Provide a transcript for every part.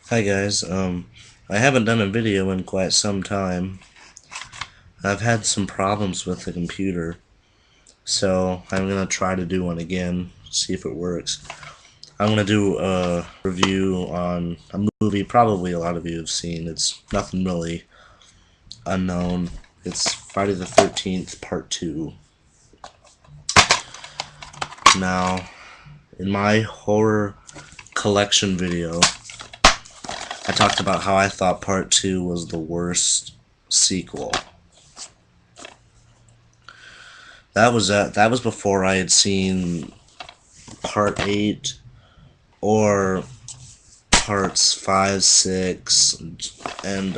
Hi guys, I haven't done a video in quite some time. I've had some problems with the computer, so I'm gonna try to do one again, see if it works. I'm gonna do a review on a movie probably a lot of you have seen. It's nothing really unknown. It's Friday the 13th Part 2. Now, in my horror collection video, I talked about how I thought Part 2 was the worst sequel. That was before I had seen part 8 or parts 5, 6, and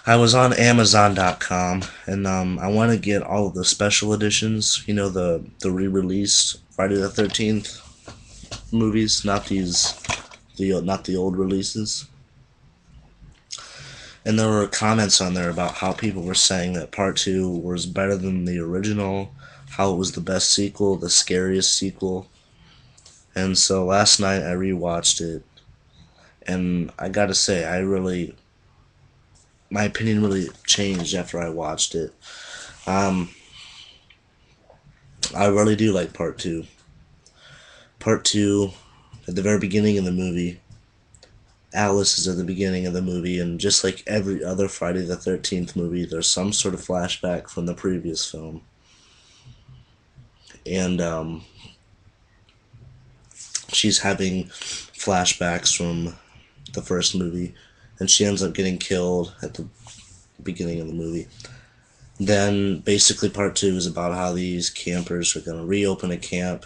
I was on Amazon.com, and I want to get all of the special editions. You know, the re-released Friday the 13th movies, not the old releases. And there were comments on there about how people were saying that Part 2 was better than the original, how it was the best sequel, the scariest sequel. And so last night I rewatched it, and I gotta say, my opinion really changed after I watched it. Um, I really do like Part 2. Part 2, at the very beginning of the movie, Alice is at the beginning of the movie, and just like every other Friday the 13th movie, there's some sort of flashback from the previous film. And she's having flashbacks from the first movie, and she ends up getting killed at the beginning of the movie. Then basically part 2 is about how these campers are going to reopen a camp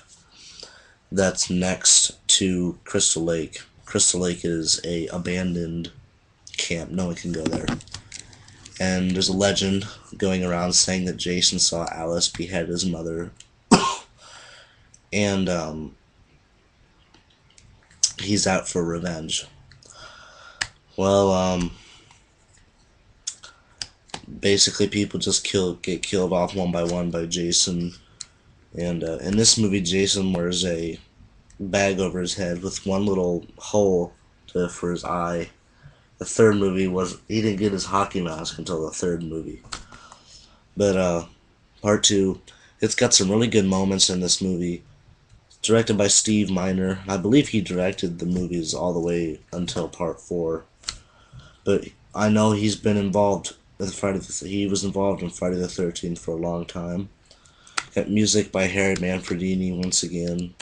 that's next to Crystal Lake. Crystal Lake is a abandoned camp. No one can go there. And there's a legend going around saying that Jason saw Alice behead his mother. And he's out for revenge. Well, basically people just get killed off one by one by Jason. And in this movie, Jason wears a bag over his head with one little hole for his eye. The third movie was he didn't get his hockey mask until the third movie. But part 2, it's got some really good moments in this movie. Directed by Steve Miner. I believe he directed the movies all the way until part 4. But I know he's been involved with he was involved in Friday the 13th for a long time. Got music by Harry Manfredini once again.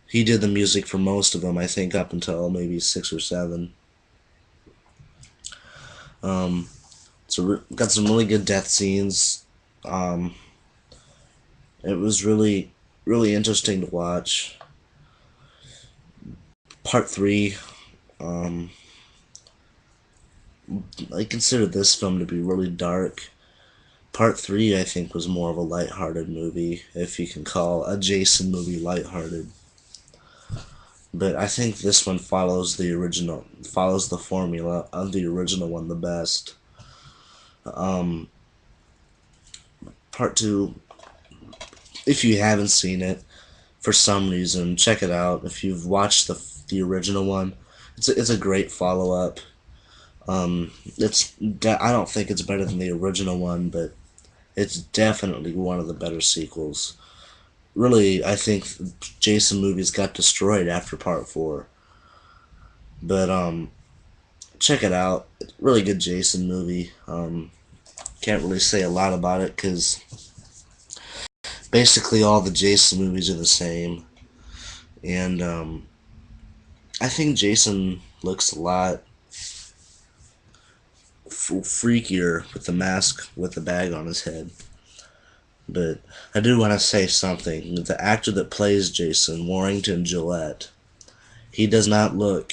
He did the music for most of them, I think, up until maybe 6 or 7. So got some really good death scenes. It was really interesting to watch. Part 3, I consider this film to be really dark. Part 3, I think, was more of a lighthearted movie, if you can call a Jason movie lighthearted. But I think this one follows the formula of the original one the best. Part 2, if you haven't seen it, for some reason, check it out. If you've watched the original one, it's a great follow up. I don't think it's better than the original one, but it's definitely one of the better sequels. Really, I think Jason movies got destroyed after part 4. But check it out. Really good Jason movie. Can't really say a lot about it because basically all the Jason movies are the same. And I think Jason looks a lot freakier with the mask with the bag on his head. But I do want to say something. The actor that plays Jason, Warrington Gillette, he does not look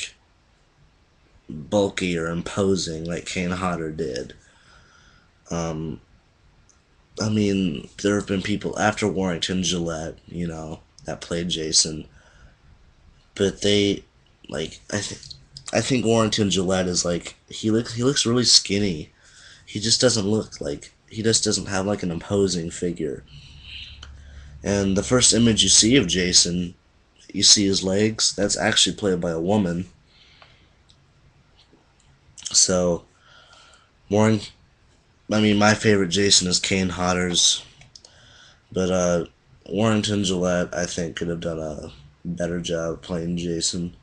bulky or imposing like Kane Hodder did. I mean, there have been people after Warrington Gillette, that played Jason, but I think Warrington Gillette is like he looks really skinny. He just doesn't have like an imposing figure. And the first image you see of Jason, you see his legs. That's actually played by a woman. So, Warren, I mean, my favorite Jason is Kane Hodder's, but Warrington Gillette, I think, could have done a better job playing Jason.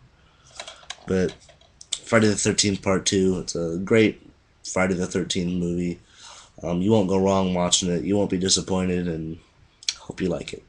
But Friday the 13th Part 2, it's a great Friday the 13th movie. You won't go wrong watching it. You won't be disappointed, and hope you like it.